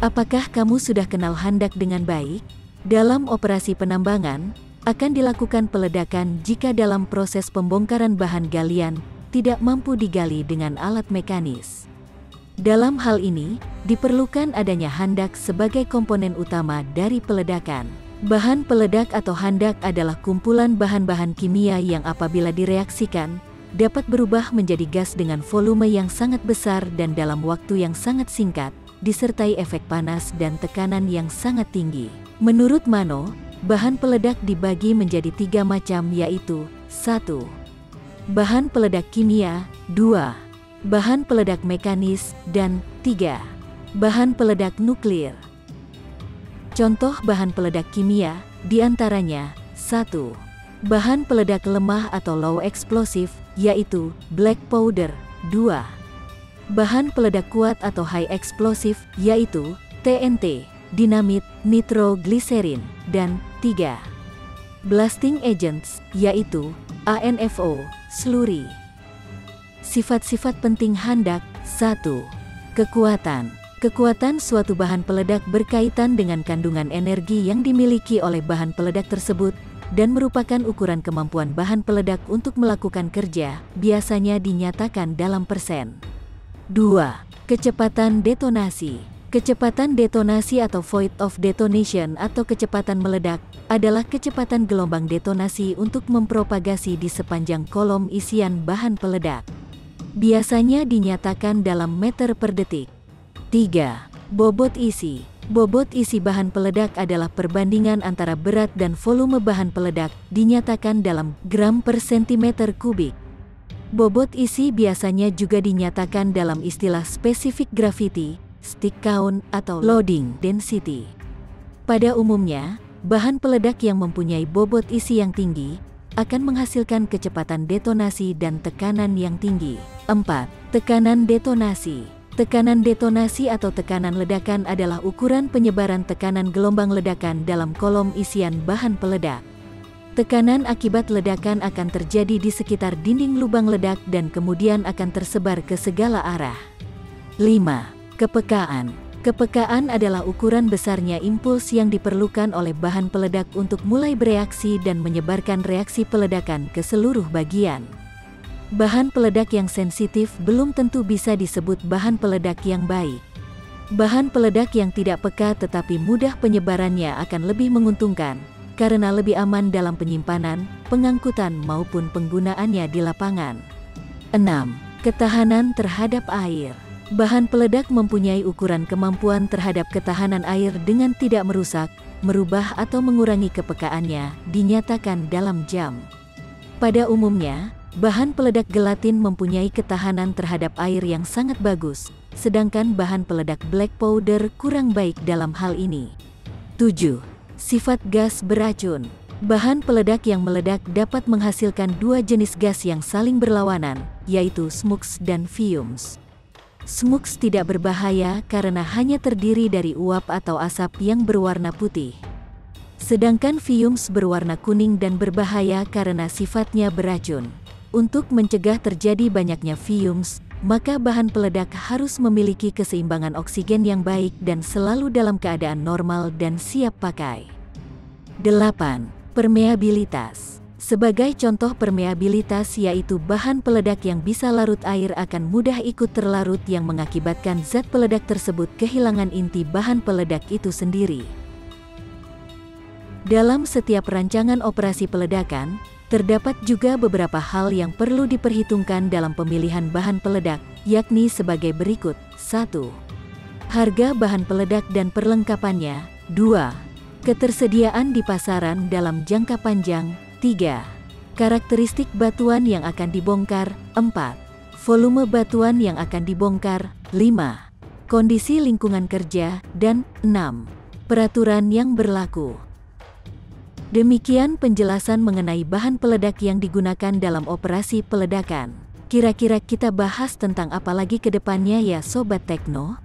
Apakah kamu sudah kenal handak dengan baik? Dalam operasi penambangan, akan dilakukan peledakan jika dalam proses pembongkaran bahan galian tidak mampu digali dengan alat mekanis. Dalam hal ini, diperlukan adanya handak sebagai komponen utama dari peledakan. Bahan peledak atau handak adalah kumpulan bahan-bahan kimia yang apabila direaksikan, dapat berubah menjadi gas dengan volume yang sangat besar dan dalam waktu yang sangat singkat, disertai efek panas dan tekanan yang sangat tinggi. Menurut Mano, bahan peledak dibagi menjadi 3 macam yaitu 1. Bahan peledak kimia, 2. Bahan peledak mekanis, dan 3. Bahan peledak nuklir. Contoh bahan peledak kimia, diantaranya 1. Bahan peledak lemah atau low explosive, yaitu black powder, 2. Bahan peledak kuat atau high explosive, yaitu TNT, dinamit, nitroglycerin, dan 3. Blasting agents, yaitu ANFO, slurry. Sifat-sifat penting handak. 1. Kekuatan. Kekuatan suatu bahan peledak berkaitan dengan kandungan energi yang dimiliki oleh bahan peledak tersebut dan merupakan ukuran kemampuan bahan peledak untuk melakukan kerja, biasanya dinyatakan dalam persen. 2. Kecepatan detonasi. Kecepatan detonasi atau void of detonation atau kecepatan meledak adalah kecepatan gelombang detonasi untuk mempropagasi di sepanjang kolom isian bahan peledak. Biasanya dinyatakan dalam meter per detik. 3. Bobot isi. Bobot isi bahan peledak adalah perbandingan antara berat dan volume bahan peledak, dinyatakan dalam gram per sentimeter kubik. Bobot isi biasanya juga dinyatakan dalam istilah spesifik gravity, stick count, atau loading density. Pada umumnya, bahan peledak yang mempunyai bobot isi yang tinggi akan menghasilkan kecepatan detonasi dan tekanan yang tinggi. 4. Tekanan detonasi. Tekanan detonasi atau tekanan ledakan adalah ukuran penyebaran tekanan gelombang ledakan dalam kolom isian bahan peledak. Tekanan akibat ledakan akan terjadi di sekitar dinding lubang ledak dan kemudian akan tersebar ke segala arah. 5. Kepekaan. Kepekaan adalah ukuran besarnya impuls yang diperlukan oleh bahan peledak untuk mulai bereaksi dan menyebarkan reaksi peledakan ke seluruh bagian. Bahan peledak yang sensitif belum tentu bisa disebut bahan peledak yang baik. Bahan peledak yang tidak peka tetapi mudah penyebarannya akan lebih menguntungkan, karena lebih aman dalam penyimpanan, pengangkutan maupun penggunaannya di lapangan. 6. Ketahanan terhadap air. Bahan peledak mempunyai ukuran kemampuan terhadap ketahanan air dengan tidak merusak, merubah atau mengurangi kepekaannya, dinyatakan dalam jam. Pada umumnya, bahan peledak gelatin mempunyai ketahanan terhadap air yang sangat bagus, sedangkan bahan peledak black powder kurang baik dalam hal ini. 7. Sifat gas beracun. Bahan peledak yang meledak dapat menghasilkan 2 jenis gas yang saling berlawanan, yaitu smokes dan fumes. Smokes tidak berbahaya karena hanya terdiri dari uap atau asap yang berwarna putih. Sedangkan fumes berwarna kuning dan berbahaya karena sifatnya beracun. Untuk mencegah terjadi banyaknya fumes, maka bahan peledak harus memiliki keseimbangan oksigen yang baik dan selalu dalam keadaan normal dan siap pakai. 8. Permeabilitas. Sebagai contoh permeabilitas yaitu bahan peledak yang bisa larut air akan mudah ikut terlarut yang mengakibatkan zat peledak tersebut kehilangan inti bahan peledak itu sendiri. Dalam setiap rancangan operasi peledakan, terdapat juga beberapa hal yang perlu diperhitungkan dalam pemilihan bahan peledak, yakni sebagai berikut. 1. Harga bahan peledak dan perlengkapannya. 2. Ketersediaan di pasaran dalam jangka panjang. 3. Karakteristik batuan yang akan dibongkar. 4. Volume batuan yang akan dibongkar. 5. Kondisi lingkungan kerja. Dan 6. Peraturan yang berlaku. Demikian penjelasan mengenai bahan peledak yang digunakan dalam operasi peledakan. Kira-kira kita bahas tentang apa lagi ke depannya ya Sobat Tekno?